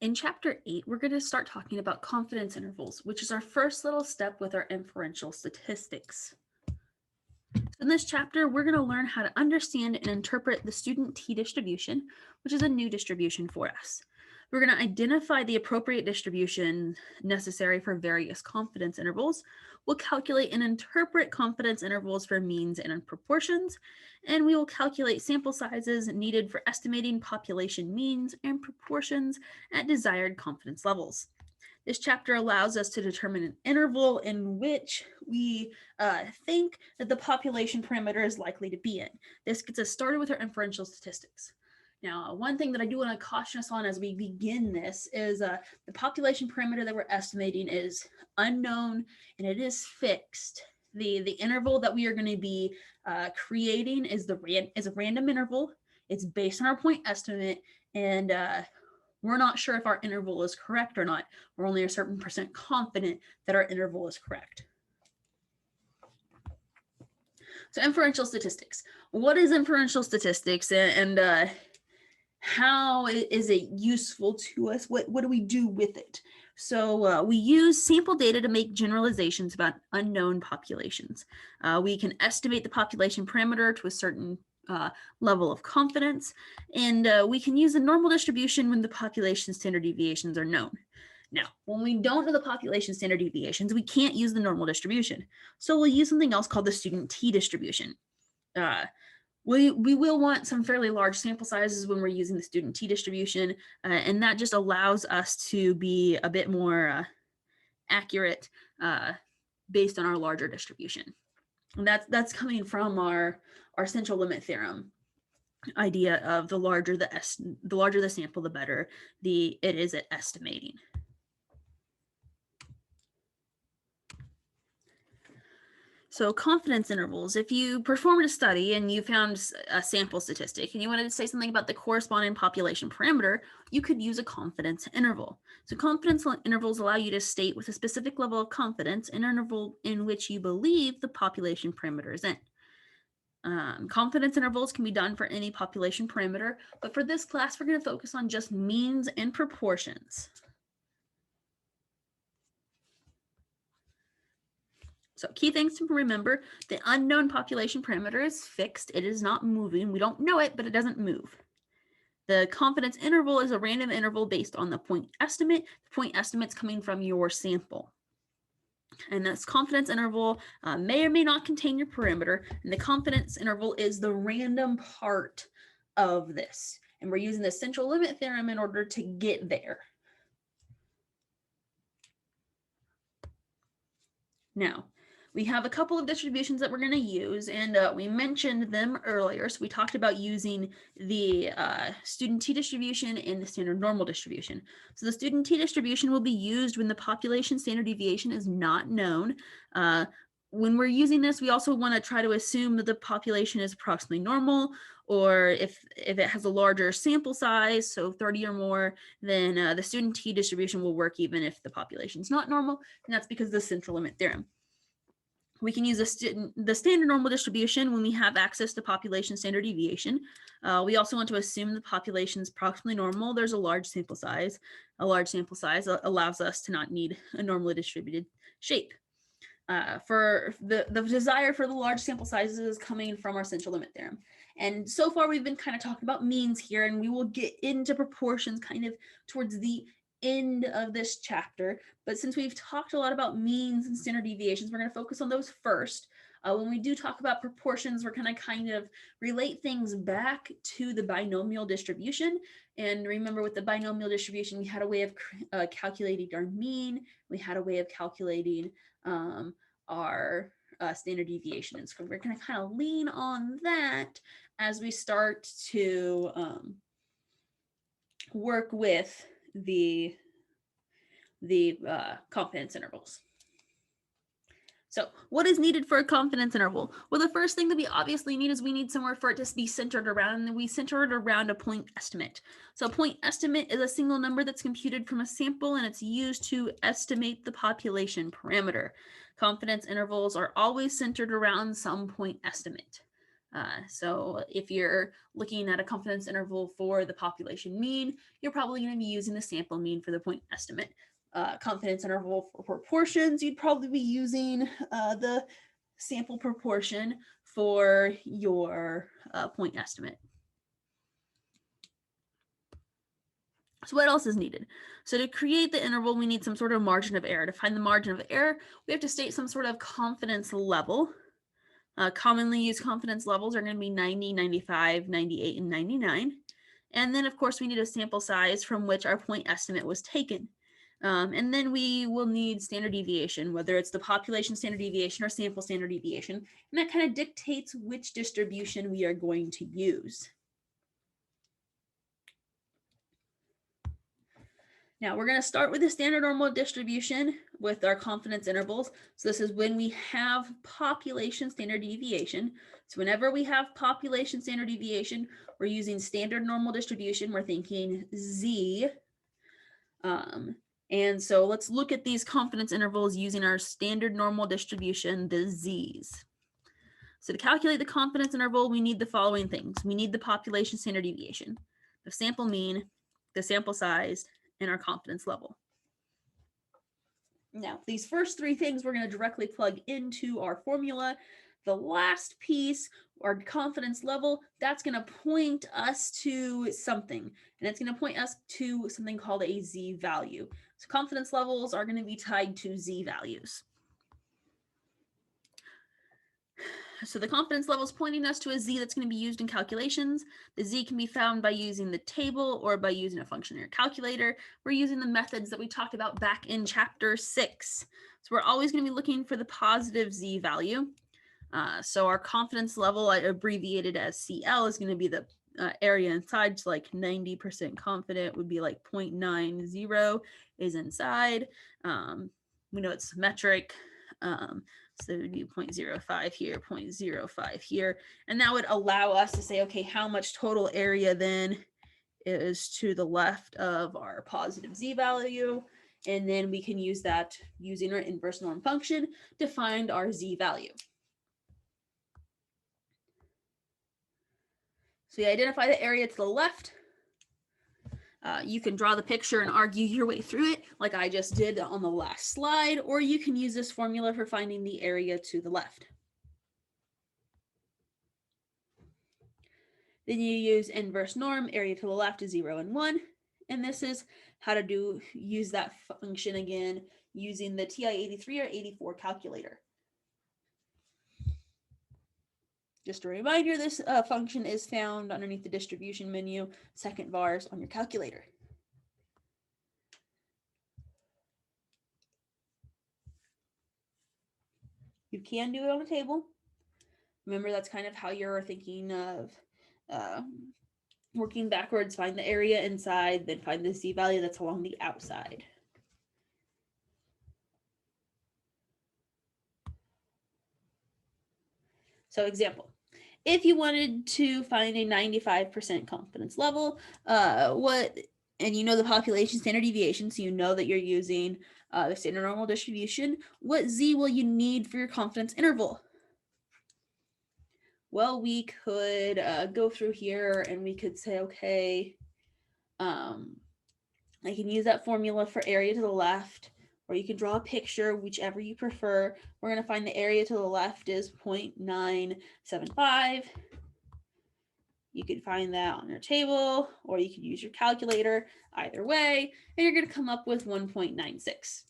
In Chapter 8, we're going to start talking about confidence intervals, which is our first little step with our inferential statistics. In this chapter, we're going to learn how to understand and interpret the student t-distribution, which is a new distribution for us. We're going to identify the appropriate distribution necessary for various confidence intervals. We'll calculate and interpret confidence intervals for means and proportions, and we will calculate sample sizes needed for estimating population means and proportions at desired confidence levels. This chapter allows us to determine an interval in which we think that the population parameter is likely to be in. This gets us started with our inferential statistics. Now, one thing that I do want to caution us on as we begin this is the population parameter that we're estimating is unknown and it is fixed. The interval that we are going to be creating is a random interval. It's based on our point estimate, and we're not sure if our interval is correct or not. We're only a certain percent confident that our interval is correct. So inferential statistics. What is inferential statistics, and how is it useful to us? What do we do with it? So we use sample data to make generalizations about unknown populations. We can estimate the population parameter to a certain level of confidence, and we can use the normal distribution when the population standard deviations are known. Now, when we don't know the population standard deviations, we can't use the normal distribution. So we'll use something else called the student t-distribution. We will want some fairly large sample sizes when we're using the student t-distribution, and that just allows us to be a bit more accurate based on our larger distribution. And that's coming from our central limit theorem idea of the larger the sample, the better it is at estimating. So confidence intervals, if you performed a study and you found a sample statistic and you wanted to say something about the corresponding population parameter, you could use a confidence interval. So confidence intervals allow you to state with a specific level of confidence an interval in which you believe the population parameter is in. Confidence intervals can be done for any population parameter, but for this class, we're going to focus on just means and proportions. So key things to remember: the unknown population parameter is fixed. It is not moving. We don't know it, but it doesn't move. The confidence interval is a random interval based on the point estimate. The point estimate's coming from your sample. And this confidence interval may or may not contain your parameter. And the confidence interval is the random part of this. And we're using the central limit theorem in order to get there. Now, we have a couple of distributions that we're going to use, and we mentioned them earlier. So we talked about using the student t-distribution and the standard normal distribution. So the student t-distribution will be used when the population standard deviation is not known. When we're using this, we also want to try to assume that the population is approximately normal, or if it has a larger sample size, so 30 or more, then the student t-distribution will work even if the population is not normal, and that's because of the central limit theorem. We can use the standard normal distribution when we have access to population standard deviation. We also want to assume the population is approximately normal. There's a large sample size. A large sample size allows us to not need a normally distributed shape. For the desire for the large sample sizes is coming from our central limit theorem. And so far we've been kind of talking about means here, and we will get into proportions kind of towards the end of this chapter. But since we've talked a lot about means and standard deviations, we're going to focus on those first. When we do talk about proportions, we're going to kind of relate things back to the binomial distribution. And remember, with the binomial distribution, we had a way of calculating our mean. We had a way of calculating our standard deviation. And so we're going to kind of lean on that as we start to work with the confidence intervals. So what is needed for a confidence interval? Well, the first thing that we obviously need is we need somewhere for it to be centered around, and we center it around a point estimate. So a point estimate is a single number that's computed from a sample, and it's used to estimate the population parameter. Confidence intervals are always centered around some point estimate. So if you're looking at a confidence interval for the population mean, you're probably going to be using the sample mean for the point estimate. Confidence interval for proportions, you'd probably be using the sample proportion for your point estimate. So what else is needed? So to create the interval, we need some sort of margin of error. To find the margin of error, we have to state some sort of confidence level. Commonly used confidence levels are going to be 90, 95, 98, and 99. And then, of course, we need a sample size from which our point estimate was taken. And then we will need standard deviation, whether it's the population standard deviation or sample standard deviation. And that kind of dictates which distribution we are going to use. Now we're going to start with the standard normal distribution with our confidence intervals. So this is when we have population standard deviation. So whenever we have population standard deviation, we're using standard normal distribution. We're thinking Z. And so let's look at these confidence intervals using our standard normal distribution, the Z's. So to calculate the confidence interval, we need the following things. We need the population standard deviation, the sample mean, the sample size, and our confidence level. Now, these first three things we're going to directly plug into our formula. The last piece, our confidence level, that's going to point us to something, and it's going to point us to something called a Z value. So confidence levels are going to be tied to Z values. So the confidence level is pointing us to a Z that's going to be used in calculations. The Z can be found by using the table or by using a function in your calculator. We're using the methods that we talked about back in chapter 6. So we're always going to be looking for the positive Z value. So our confidence level, abbreviated as CL, is going to be the area inside. So like 90% confident would be like 0.90 is inside. We know it's metric. So it would be 0.05 here, 0.05 here. And that would allow us to say, okay, how much total area then is to the left of our positive Z value. And then we can use that using our inverse norm function to find our Z value. So we identify the area to the left. You can draw the picture and argue your way through it like I just did on the last slide, or you can use this formula for finding the area to the left. Then you use inverse norm, area to the left is 0 and 1. And this is how to use that function again using the TI-83 or 84 calculator. Just a reminder, this function is found underneath the distribution menu, second bars on your calculator. You can do it on a table. Remember, that's kind of how you're thinking of working backwards. Find the area inside, then find the Z value that's along the outside. So example, if you wanted to find a 95% confidence level, and you know the population standard deviation, so you know that you're using the standard normal distribution, what Z will you need for your confidence interval? Well, we could go through here and we could say, okay, I can use that formula for area to the left, or you can draw a picture, whichever you prefer. We're going to find the area to the left is 0.975. You could find that on your table, or you could use your calculator, either way, and you're going to come up with 1.96.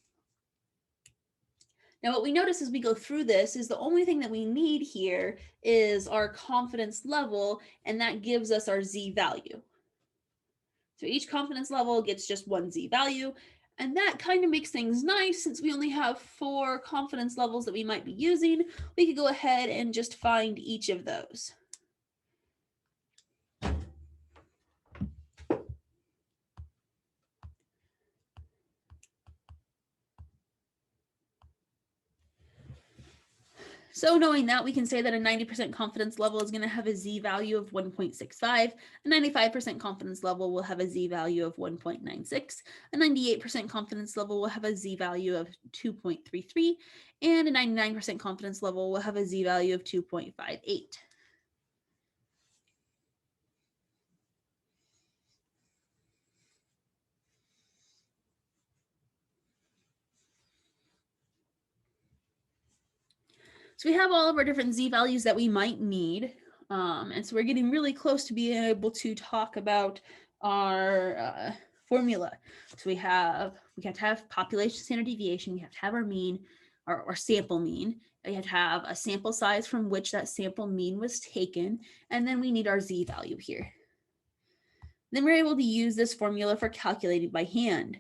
Now, what we notice as we go through this is the only thing that we need here is our confidence level, and that gives us our Z value. So each confidence level gets just one Z value, and that kind of makes things nice. Since we only have 4 confidence levels that we might be using, we could go ahead and just find each of those. So knowing that, we can say that a 90% confidence level is going to have a Z value of 1.65, a 95% confidence level will have a Z value of 1.96, a 98% confidence level will have a Z value of 2.33, and a 99% confidence level will have a Z value of 2.58. So we have all of our different z values that we might need. And so we're getting really close to being able to talk about our formula. So we have to have population standard deviation, we have to have our mean, our sample mean, we have to have a sample size from which that sample mean was taken, and then we need our z value here. Then we're able to use this formula for calculating by hand.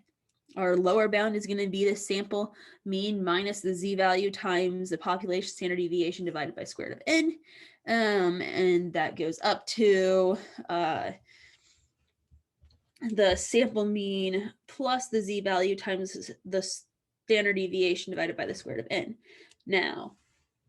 Our lower bound is going to be the sample mean minus the z value times the population standard deviation divided by square root of n. And that goes up to the sample mean plus the z value times the standard deviation divided by the square root of n. Now,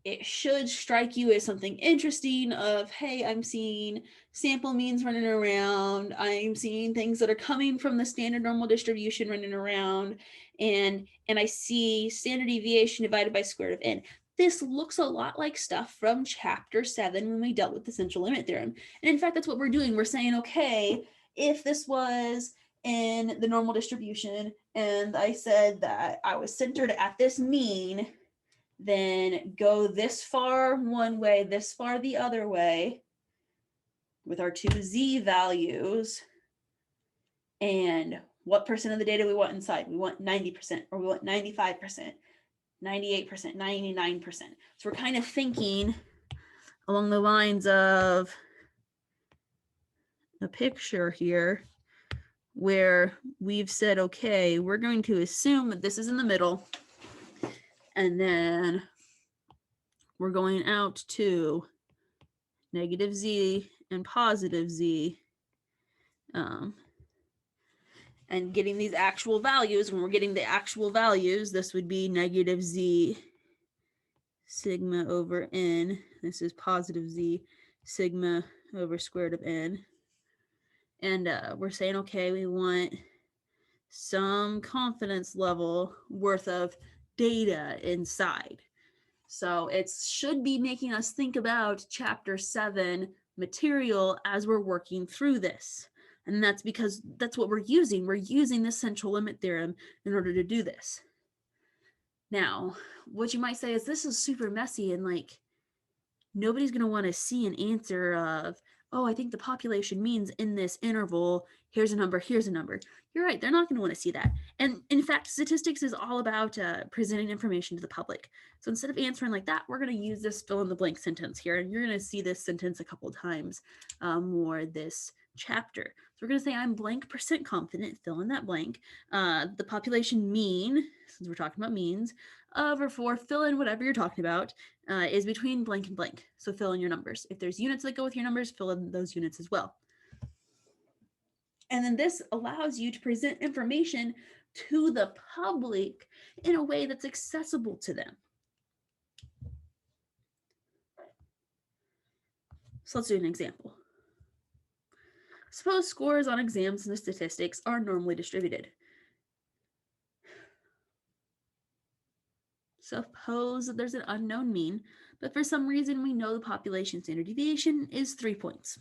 it should strike you as something interesting of, hey, I'm seeing sample means running around. I'm seeing things that are coming from the standard normal distribution running around. And I see standard deviation divided by square root of n. This looks a lot like stuff from chapter 7 when we dealt with the central limit theorem. And in fact, that's what we're doing. We're saying, okay, if this was in the normal distribution and I said that I was centered at this mean, then go this far one way, this far the other way with our two z values. And what percent of the data we want inside? We want 90%, or we want 95%, 98%, 99%. So we're kind of thinking along the lines of a picture here where we've said, okay, we're going to assume that this is in the middle, and then we're going out to negative z and positive z, and getting these actual values. When we're getting the actual values, this would be negative z sigma over n. This is positive z sigma over square root of n. And we're saying, okay, we want some confidence level worth of data inside. So it should be making us think about chapter 7 material as we're working through this. And that's because that's what we're using. We're using the central limit theorem in order to do this. Now, what you might say is this is super messy and like nobody's going to want to see an answer of, oh, I think the population means in this interval, here's a number, here's a number. You're right, they're not going to want to see that. And in fact, statistics is all about presenting information to the public. So instead of answering like that, we're going to use this fill in the blank sentence here. And you're going to see this sentence a couple of times more this chapter. So we're going to say I'm blank percent confident, fill in that blank. The population mean, since we're talking about means, of or for, fill in whatever you're talking about, is between blank and blank. So fill in your numbers. If there's units that go with your numbers, fill in those units as well. And then this allows you to present information to the public in a way that's accessible to them. So let's do an example. Suppose scores on exams and the statistics are normally distributed. Suppose that there's an unknown mean, but for some reason we know the population standard deviation is 3 points.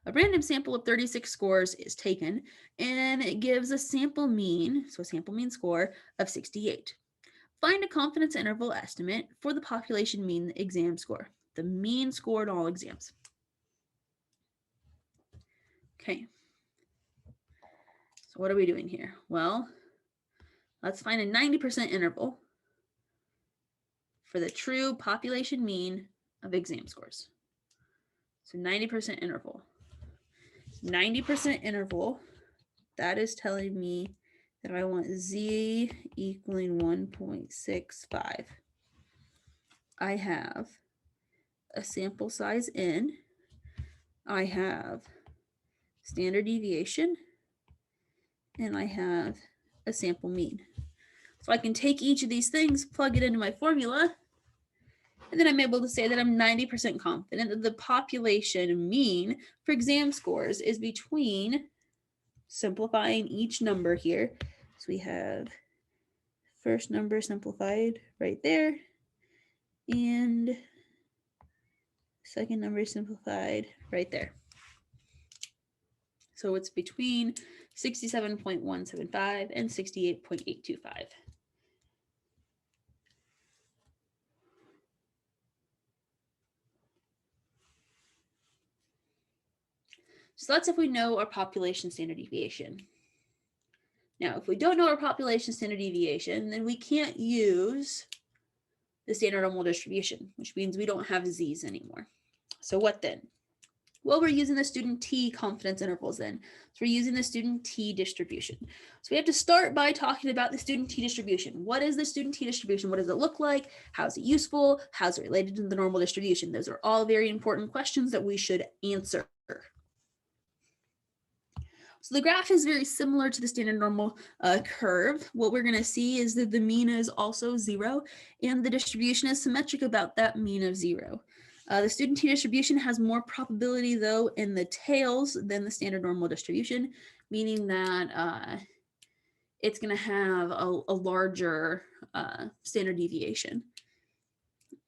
A random sample of 36 scores is taken, and it gives a sample mean, so a sample mean score of 68. Find a confidence interval estimate for the population mean exam score, the mean score in all exams. Okay. So what are we doing here? Well, let's find a 90% interval for the true population mean of exam scores. So 90% interval. 90% interval, that is telling me that I want z equaling 1.65. I have a sample size n. I have standard deviation, and I have a sample mean. So I can take each of these things, plug it into my formula, and then I'm able to say that I'm 90% confident that the population mean for exam scores is between, simplifying each number here. So we have first number simplified right there, and second number simplified right there. So it's between 67.175 and 68.825. So that's if we know our population standard deviation. Now, if we don't know our population standard deviation, then we can't use the standard normal distribution, which means we don't have z's anymore. So what then? Well, we're using the student t confidence intervals then. So we're using the student t distribution. So we have to start by talking about the student t distribution. What is the student t distribution? What does it look like? How is it useful? How is it related to the normal distribution? Those are all very important questions that we should answer. So the graph is very similar to the standard normal curve. What we're going to see is that the mean is also 0, and the distribution is symmetric about that mean of 0. The student t distribution has more probability, though, in the tails than the standard normal distribution, meaning that it's going to have a larger standard deviation.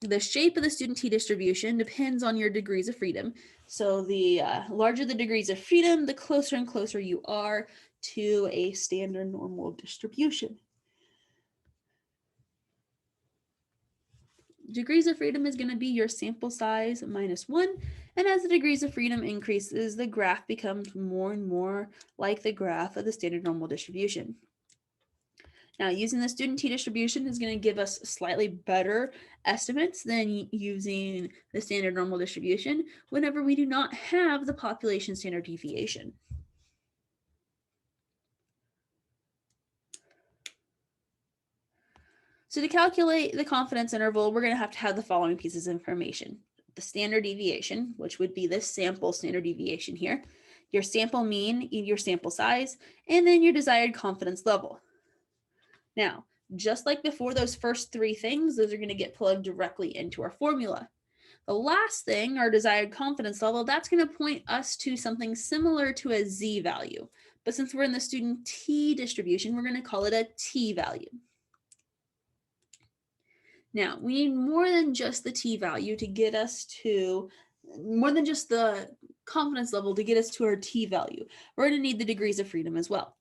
The shape of the student t distribution depends on your degrees of freedom. So the larger the degrees of freedom, the closer and closer you are to a standard normal distribution. Degrees of freedom is going to be your sample size minus 1. And as the degrees of freedom increases, the graph becomes more and more like the graph of the standard normal distribution. Now, using the student t distribution is going to give us slightly better estimates than using the standard normal distribution whenever we do not have the population standard deviation. So to calculate the confidence interval, we're going to have the following pieces of information. The standard deviation, which would be this sample standard deviation here, your sample mean, your sample size, and then your desired confidence level. Now, just like before, those first 3 things, those are going to get plugged directly into our formula. The last thing, our desired confidence level, that's going to point us to something similar to a z value. But since we're in the student t distribution, we're going to call it a t value. Now, we need more than just the t value to get us to, more than just the confidence level to get us to our t value. We're going to need the degrees of freedom as well.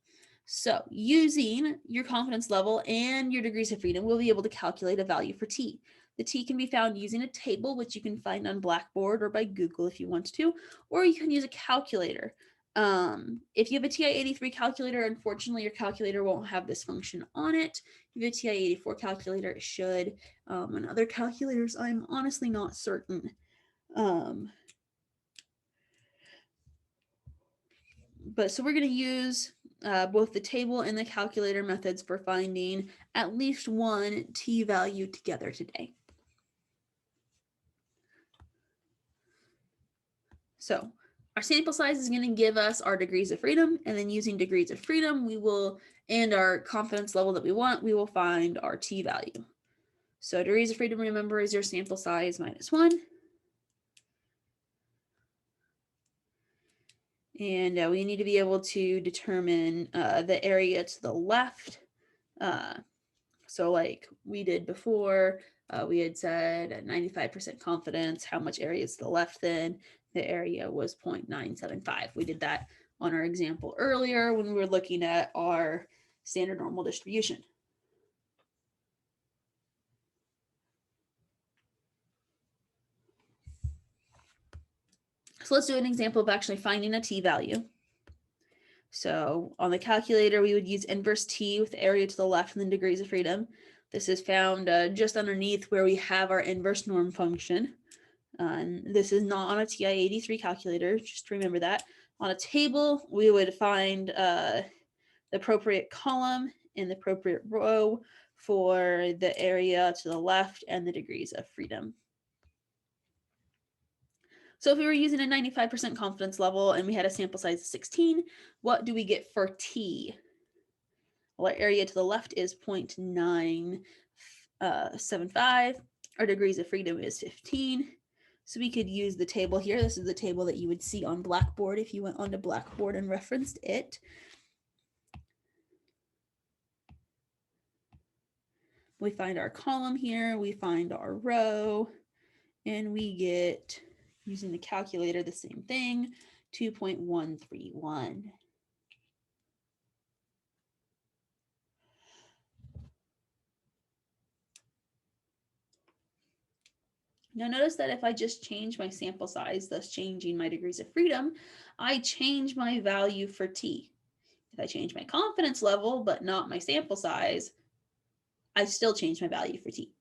So using your confidence level and your degrees of freedom, we'll be able to calculate a value for t. The t can be found using a table, which you can find on Blackboard or by Google if you want to, or you can use a calculator. If you have a TI-83 calculator, unfortunately, your calculator won't have this function on it. If you have a TI-84 calculator, it should. And other calculators, I'm honestly not certain. But so we're going to use both the table and the calculator methods for finding at least one t value together today. So our sample size is going to give us our degrees of freedom, and then using degrees of freedom, we will, and our confidence level that we want, we will find our t value. So degrees of freedom, remember, is your sample size minus 1. And we need to be able to determine the area to the left. So like we did before, we had said at 95% confidence, how much area is to the left then? The area was 0.975. We did that on our example earlier when we were looking at our standard normal distribution. So let's do an example of actually finding a t value. So on the calculator, we would use inverse t with the area to the left and then degrees of freedom. This is found just underneath where we have our inverse norm function. And this is not on a TI-83 calculator, just remember that. On a table, we would find the appropriate column and the appropriate row for the area to the left and the degrees of freedom. So if we were using a 95% confidence level and we had a sample size of 16, what do we get for t? Well, our area to the left is 0.975. Our degrees of freedom is 15. So we could use the table here. This is the table that you would see on Blackboard if you went onto Blackboard and referenced it. We find our column here, we find our row, and we get, using the calculator, the same thing, 2.131. Now notice that if I just change my sample size, thus changing my degrees of freedom, I change my value for t. If I change my confidence level, but not my sample size, I still change my value for t.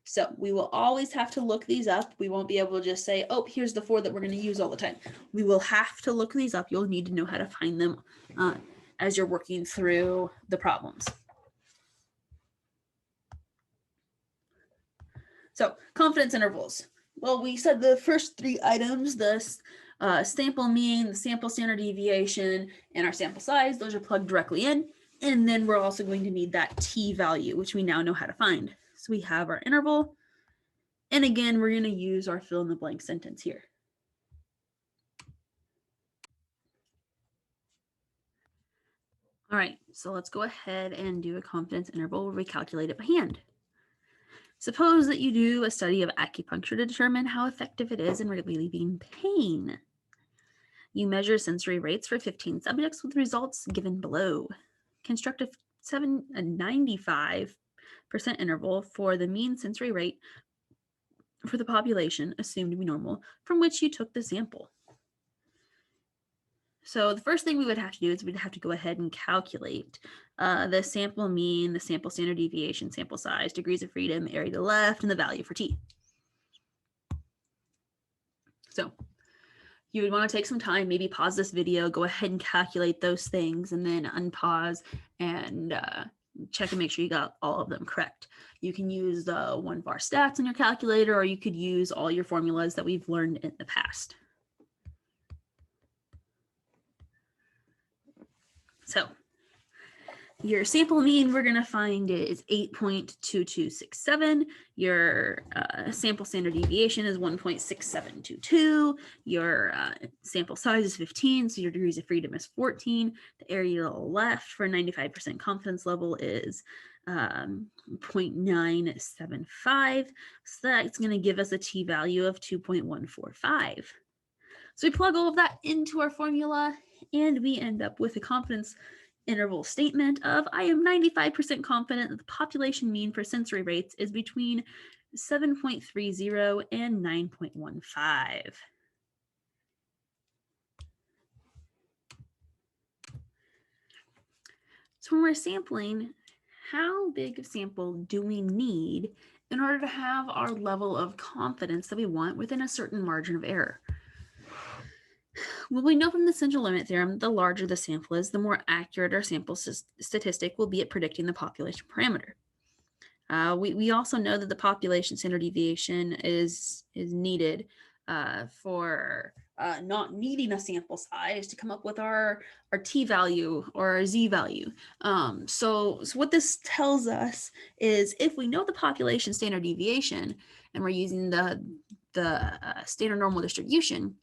So we will always have to look these up. We won't be able to just say, oh, here's the 4 that we're going to use all the time. We will have to look these up. You'll need to know how to find them as you're working through the problems. So confidence intervals. Well, we said the first 3 items, the sample mean, the sample standard deviation, and our sample size, those are plugged directly in. And then we're also going to need that t value, which we now know how to find. So we have our interval. And again, we're going to use our fill in the blank sentence here. All right, so let's go ahead and do a confidence interval where we calculate it by hand. Suppose that you do a study of acupuncture to determine how effective it is in relieving pain. You measure sensory rates for 15 subjects with results given below. Construct a 95% interval for the mean sensory rate for the population assumed to be normal from which you took the sample. So the first thing we would have to do is we'd have to go ahead and calculate the sample mean, the sample standard deviation, sample size, degrees of freedom, area to the left, and the value for t. So you would want to take some time, maybe pause this video, go ahead and calculate those things, and then unpause and check and make sure you got all of them correct. You can use the 1var stats in your calculator, or you could use all your formulas that we've learned in the past. So your sample mean, we're going to find is 8.2267. Your sample standard deviation is 1.6722. Your sample size is 15, so your degrees of freedom is 14. The area to the left for 95% confidence level is 0.975. So that's going to give us a t-value of 2.145. So we plug all of that into our formula, and we end up with a confidence interval statement of I am 95% confident that the population mean for sensory rates is between 7.30 and 9.15. So when we're sampling, how big of sample do we need in order to have our level of confidence that we want within a certain margin of error? Well, we know from the central limit theorem, the larger the sample is, the more accurate our sample statistic will be at predicting the population parameter. We also know that the population standard deviation is needed for not needing a sample size to come up with our t-value or our z-value. So what this tells us is if we know the population standard deviation and we're using the standard normal distribution,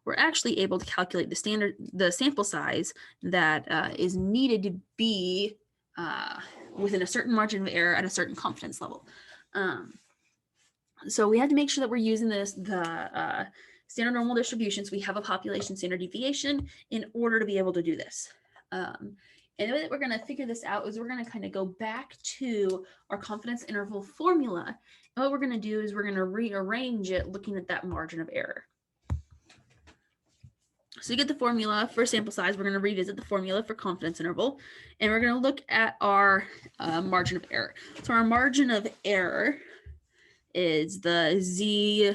we're actually able to calculate the sample size that is needed to be within a certain margin of error at a certain confidence level. So we have to make sure that we're using the standard normal distributions. We have a population standard deviation in order to be able to do this. And the way that we're going to figure this out is we're going to kind of go back to our confidence interval formula. And what we're going to do is we're going to rearrange it looking at that margin of error. So you get the formula for sample size. We're going to revisit the formula for confidence interval, and we're going to look at our margin of error. So our margin of error is the z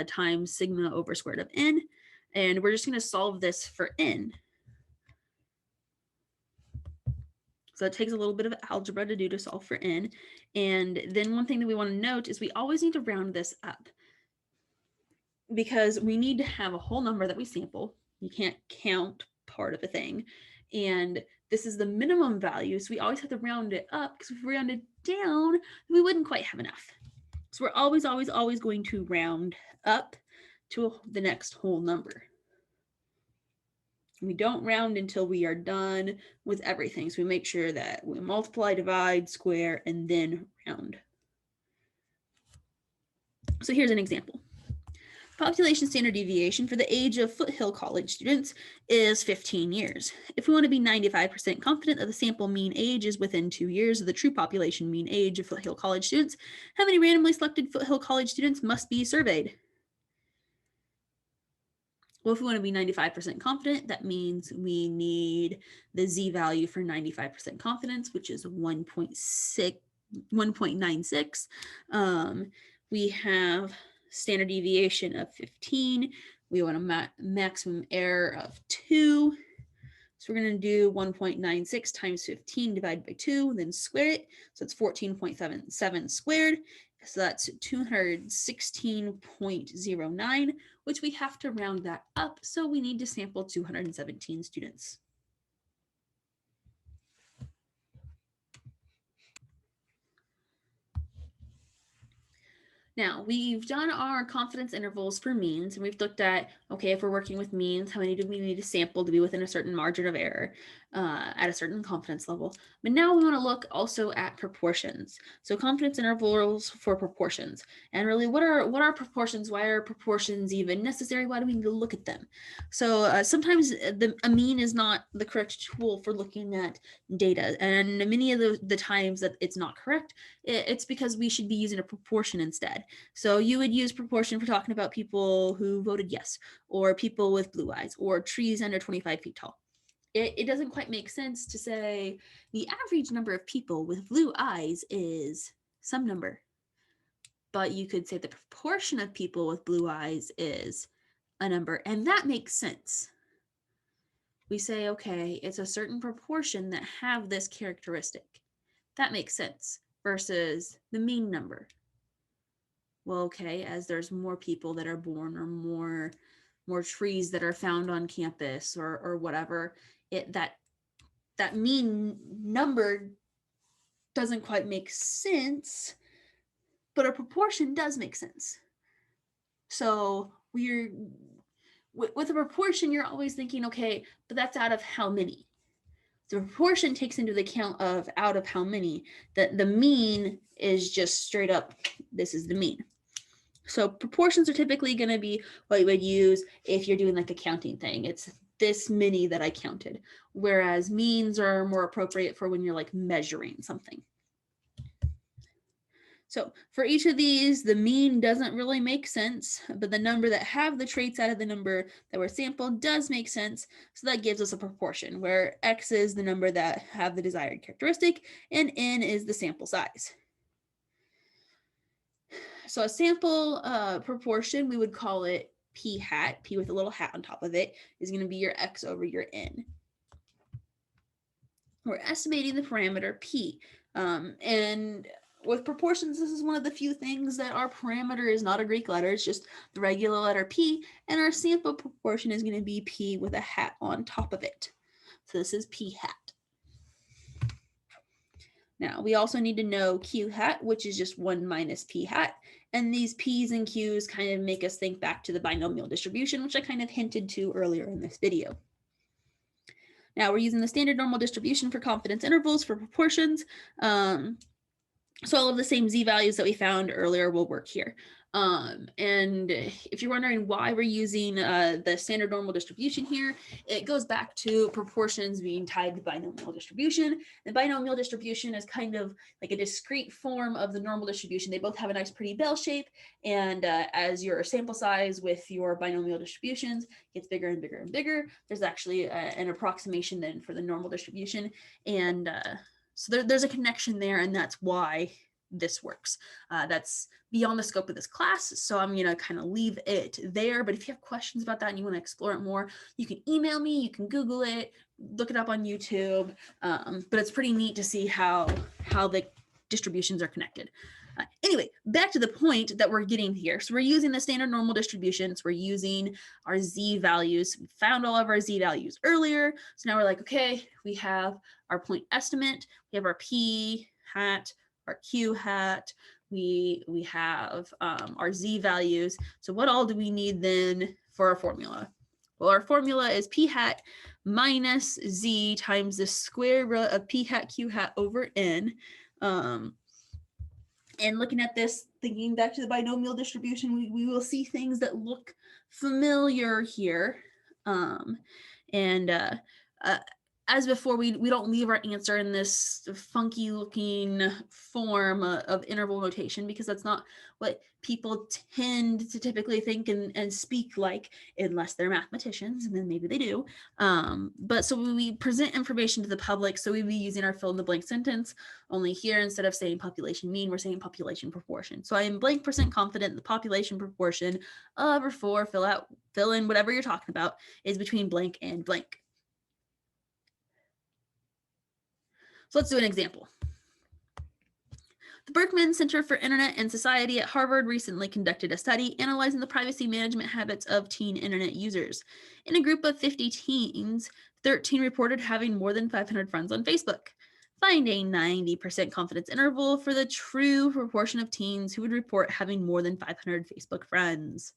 times sigma over square root of n, and we're just going to solve this for n. So it takes a little bit of algebra to do to solve for n. And then one thing that we want to note is we always need to round this up because we need to have a whole number that we sample. You can't count part of a thing. And this is the minimum value. So we always have to round it up because if we round it down, we wouldn't quite have enough. So we're always going to round up to the next whole number. We don't round until we are done with everything. So we make sure that we multiply, divide, square, and then round. So here's an example. Population standard deviation for the age of Foothill College students is 15 years. If we want to be 95% confident that the sample mean age is within 2 years of the true population mean age of Foothill College students, how many randomly selected Foothill College students must be surveyed? Well, if we want to be 95% confident, that means we need the z-value for 95% confidence, which is 1.96. We have standard deviation of 15. We want a maximum error of 2. So we're going to do 1.96 times 15 divided by 2, then square it. So it's 14.77 squared. So that's 216.09, which we have to round that up. So we need to sample 217 students. Now, we've done our confidence intervals for means, and we've looked at, okay, if we're working with means, how many do we need to sample to be within a certain margin of error at a certain confidence level? But now we want to look also at proportions. So confidence intervals for proportions. And really, what are proportions? Why are proportions even necessary? Why do we need to look at them? So sometimes a mean is not the correct tool for looking at data. And many of the times that it's not correct, it's because we should be using a proportion instead. So you would use proportion for talking about people who voted yes, or people with blue eyes, or trees under 25 feet tall. It doesn't quite make sense to say the average number of people with blue eyes is some number. But you could say the proportion of people with blue eyes is a number, and that makes sense. We say, okay, it's a certain proportion that have this characteristic. That makes sense versus the mean number. Well, okay, as there's more people that are born or more trees that are found on campus or whatever, that mean number doesn't quite make sense, but a proportion does make sense. So with a proportion, you're always thinking, okay, but that's out of how many? The proportion takes into the account of out of how many. The mean is just straight up, this is the mean. So proportions are typically going to be what you would use if you're doing like a counting thing. It's this many that I counted, whereas means are more appropriate for when you're like measuring something. So for each of these, the mean doesn't really make sense, but the number that have the traits out of the number that were sampled does make sense. So that gives us a proportion where X is the number that have the desired characteristic and N is the sample size. So a sample proportion, we would call it P hat, P with a little hat on top of it, is going to be your X over your N. We're estimating the parameter P. And with proportions, this is one of the few things that our parameter is not a Greek letter, it's just the regular letter P, and our sample proportion is going to be P with a hat on top of it. So this is P hat. Now, we also need to know Q hat, which is just 1 minus P hat. And these P's and Q's kind of make us think back to the binomial distribution, which I kind of hinted to earlier in this video. Now, we're using the standard normal distribution for confidence intervals for proportions. So all of the same z-values that we found earlier will work here. And if you're wondering why we're using the standard normal distribution here, it goes back to proportions being tied to binomial distribution. The binomial distribution is kind of like a discrete form of the normal distribution. They both have a nice pretty bell shape, and as your sample size with your binomial distributions gets bigger and bigger and bigger, there's actually an approximation then for the normal distribution. And so there's a connection there, and that's why this works. That's beyond the scope of this class, so I'm going to kind of leave it there. But if you have questions about that and you want to explore it more, you can email me, you can Google it, look it up on YouTube. But it's pretty neat to see how the distributions are connected. Anyway, back to the point that we're getting here. So we're using the standard normal distributions. We're using our z-values. We found all of our z-values earlier. So now we're like, okay, we have our point estimate. We have our p hat, our q hat. We have our z-values. So what all do we need then for our formula? Well, our formula is p hat minus z times the square root of p hat q hat over n. And looking at this, thinking back to the binomial distribution, we will see things that look familiar here. And as before, we don't leave our answer in this funky looking form of interval notation, because that's not what people tend to typically think and speak like, unless they're mathematicians, and then maybe they do. But so we present information to the public, so we'd be using our fill in the blank sentence. Only here, instead of saying population mean, we're saying population proportion. So I am blank % confident the population proportion of, or for, fill in whatever you're talking about, is between blank and blank. So let's do an example. The Berkman Center for Internet and Society at Harvard recently conducted a study analyzing the privacy management habits of teen internet users. In a group of 50 teens, 13 reported having more than 500 friends on Facebook. Find a 90% confidence interval for the true proportion of teens who would report having more than 500 Facebook friends.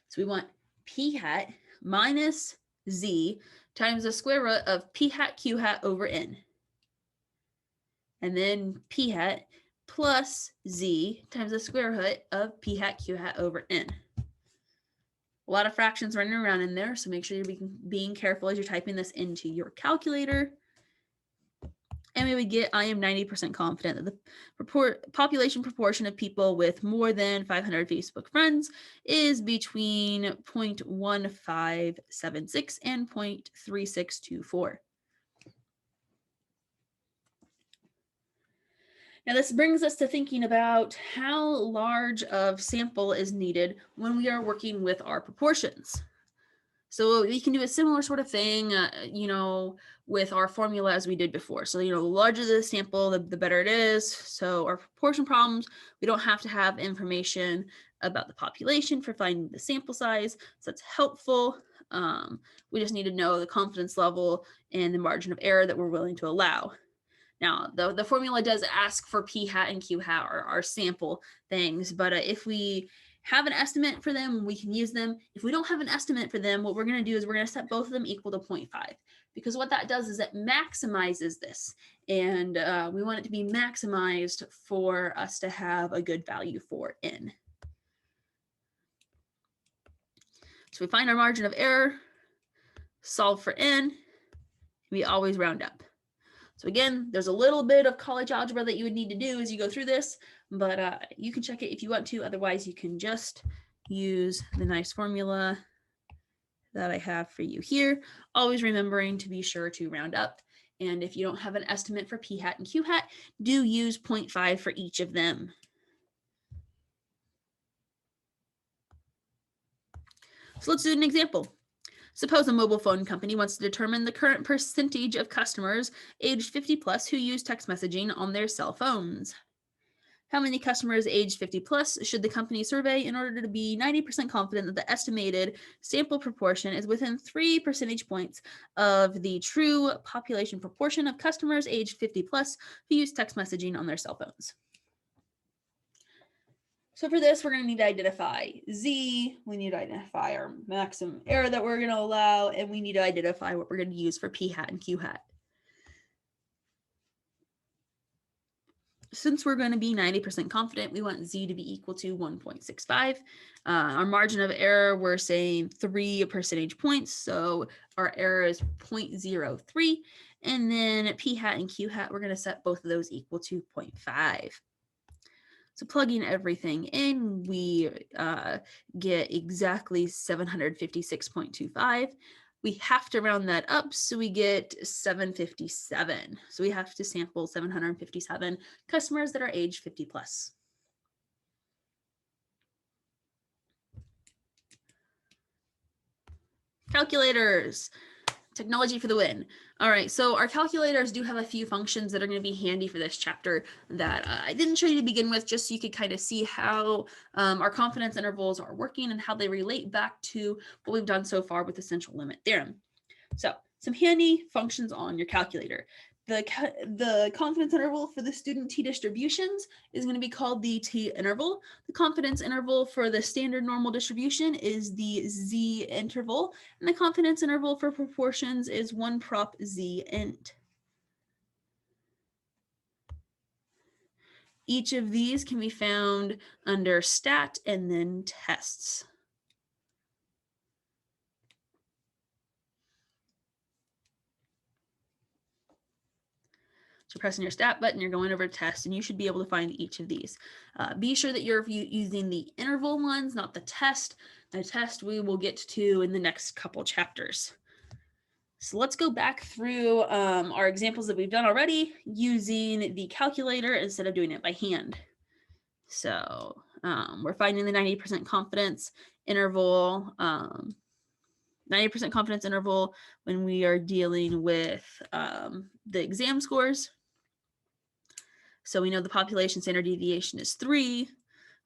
So we want p hat minus z times the square root of p hat q hat over n. And then p hat plus z times the square root of p hat q hat over n. A lot of fractions running around in there, so make sure you're being careful as you're typing this into your calculator. And we would get, I am 90% confident that the population proportion of people with more than 500 Facebook friends is between 0.1576 and 0.3624. Now this brings us to thinking about how large of sample is needed when we are working with our proportions. So we can do a similar sort of thing, with our formula as we did before. So, the larger the sample, the better it is. So our proportion problems, we don't have to have information about the population for finding the sample size. So that's helpful. We just need to know the confidence level and the margin of error that we're willing to allow. Now, the formula does ask for p hat and q hat, or our sample things, but if we have an estimate for them, we can use them. If we don't have an estimate for them, what we're going to do is we're going to set both of them equal to 0.5, because what that does is it maximizes this, and we want it to be maximized for us to have a good value for n. So we find our margin of error, solve for n, we always round up. So again, there's a little bit of college algebra that you would need to do as you go through this, but you can check it if you want to. Otherwise, you can just use the nice formula that I have for you here, always remembering to be sure to round up. And if you don't have an estimate for p hat and q hat, do use 0.5 for each of them. So let's do an example. Suppose a mobile phone company wants to determine the current percentage of customers aged 50 plus who use text messaging on their cell phones. How many customers aged 50 plus should the company survey in order to be 90% confident that the estimated sample proportion is within 3 percentage points of the true population proportion of customers aged 50 plus who use text messaging on their cell phones? So for this, we're going to need to identify Z, we need to identify our maximum error that we're going to allow, and we need to identify what we're going to use for p hat and q hat. Since we're going to be 90% confident, we want Z to be equal to 1.65. Our margin of error, we're saying 3 percentage points, so our error is 0.03. And then p hat and q hat, we're going to set both of those equal to 0.5. So plugging everything in, we get exactly 756.25. We have to round that up, so we get 757. So we have to sample 757 customers that are age 50 plus. Calculators. Technology for the win. All right, so our calculators do have a few functions that are going to be handy for this chapter that I didn't show you to begin with, just so you could kind of see how our confidence intervals are working and how they relate back to what we've done so far with the central limit theorem. So some handy functions on your calculator. The confidence interval for the student t-distributions is going to be called the t-interval. The confidence interval for the standard normal distribution is the z-interval, and the confidence interval for proportions is 1 prop z int. Each of these can be found under stat and then tests. So pressing your stat button, you're going over to test, and you should be able to find each of these. Be sure that you're using the interval ones, not the test. The test we will get to in the next couple chapters. So let's go back through our examples that we've done already using the calculator instead of doing it by hand. So we're finding the 90% confidence interval, 90% confidence interval when we are dealing with the exam scores. So we know the population standard deviation is 3.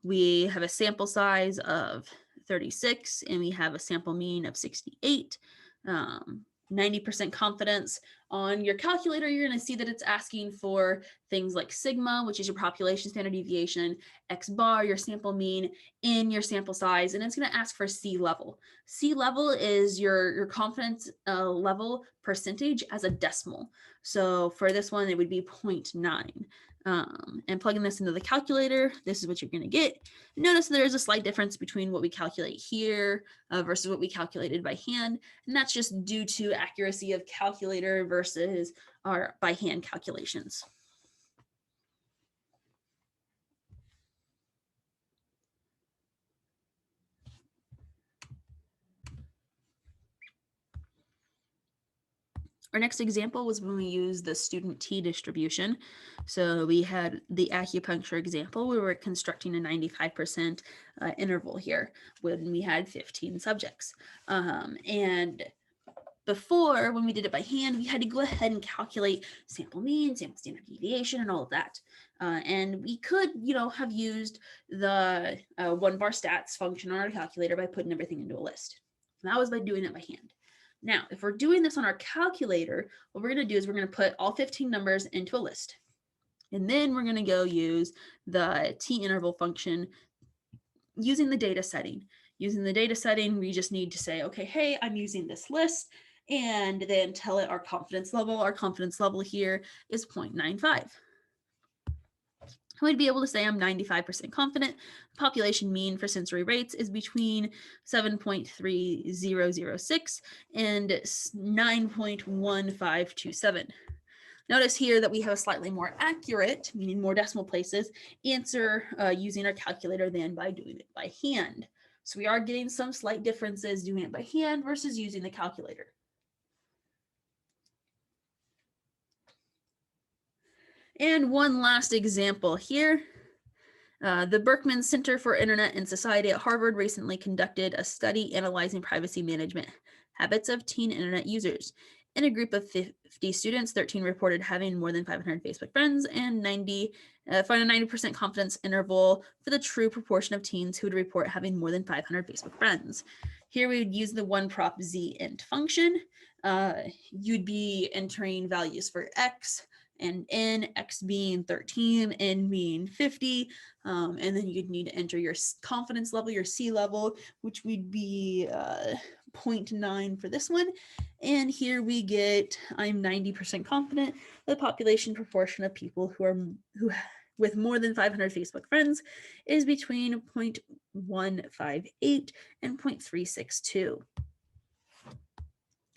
We have a sample size of 36, and we have a sample mean of 68. 90% confidence. On your calculator, you're going to see that it's asking for things like sigma, which is your population standard deviation, X bar, your sample mean, in your sample size, and it's going to ask for C level. C level is your confidence level percentage as a decimal. So for this one, it would be 0.9. And plugging this into the calculator, this is what you're going to get. Notice there's a slight difference between what we calculate here versus what we calculated by hand, and that's just due to accuracy of calculator versus our by hand calculations. Our next example was when we used the student T distribution. So we had the acupuncture example. We were constructing a 95% interval here when we had 15 subjects. And before, when we did it by hand, we had to go ahead and calculate sample mean, sample standard deviation, and all of that. And we could, have used the 1-bar stats function on our calculator by putting everything into a list. And that was by doing it by hand. Now, if we're doing this on our calculator, what we're going to do is we're going to put all 15 numbers into a list. And then we're going to go use the t-interval function using the data setting. Using the data setting, we just need to say, okay, hey, I'm using this list, and then tell it our confidence level. Our confidence level here is 0.95. We'd be able to say I'm 95% confident. Population mean for sensory rates is between 7.3006 and 9.1527. Notice here that we have a slightly more accurate, meaning more decimal places, answer using our calculator than by doing it by hand. So we are getting some slight differences doing it by hand versus using the calculator. And one last example here. The Berkman Center for Internet and Society at Harvard recently conducted a study analyzing privacy management habits of teen internet users. In a group of 50 students, 13 reported having more than 500 Facebook friends, and find a 90% confidence interval for the true proportion of teens who would report having more than 500 Facebook friends. Here we would use the oneprop_z_int function. You'd be entering values for x and n, x being 13, n being 50, and then you'd need to enter your confidence level, your C level, which would be 0.9 for this one. And here we get, I'm 90% confident, the population proportion of people who with more than 500 Facebook friends is between 0.158 and 0.362.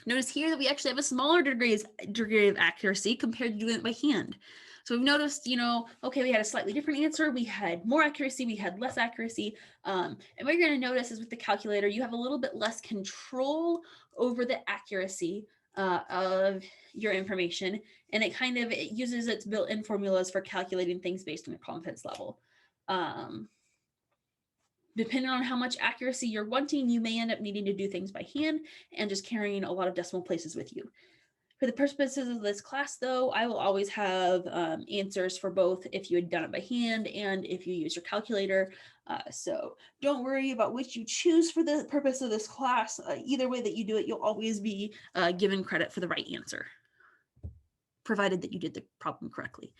Notice here that we actually have a smaller degree of accuracy compared to doing it by hand. So we've noticed, okay, we had a slightly different answer. We had more accuracy, we had less accuracy. And what you're going to notice is with the calculator, you have a little bit less control over the accuracy of your information. And it uses its built-in formulas for calculating things based on your confidence level. Depending on how much accuracy you're wanting, you may end up needing to do things by hand and just carrying a lot of decimal places with you. For the purposes of this class, though, I will always have answers for both if you had done it by hand and if you use your calculator. So don't worry about which you choose for the purpose of this class. Either way that you do it, you'll always be given credit for the right answer, provided that you did the problem correctly.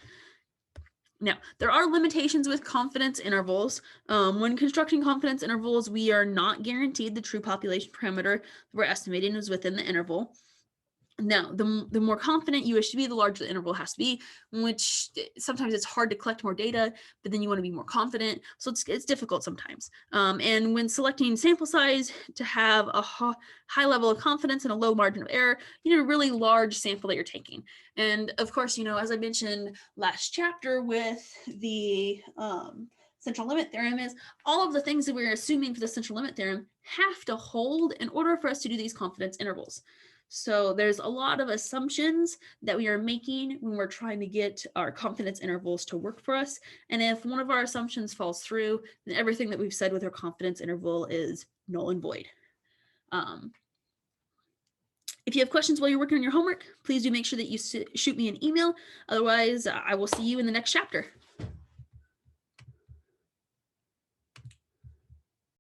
Now, there are limitations with confidence intervals. When constructing confidence intervals, we are not guaranteed the true population parameter we're estimating is within the interval. Now, the more confident you wish to be, the larger the interval has to be, which sometimes it's hard to collect more data, but then you want to be more confident. So it's difficult sometimes. And when selecting sample size to have a high level of confidence and a low margin of error, you need a really large sample that you're taking. And of course, as I mentioned last chapter with the central limit theorem, is all of the things that we're assuming for the central limit theorem have to hold in order for us to do these confidence intervals. So there's a lot of assumptions that we are making when we're trying to get our confidence intervals to work for us. And if one of our assumptions falls through, then everything that we've said with our confidence interval is null and void. If you have questions while you're working on your homework, please do make sure that you shoot me an email. Otherwise, I will see you in the next chapter.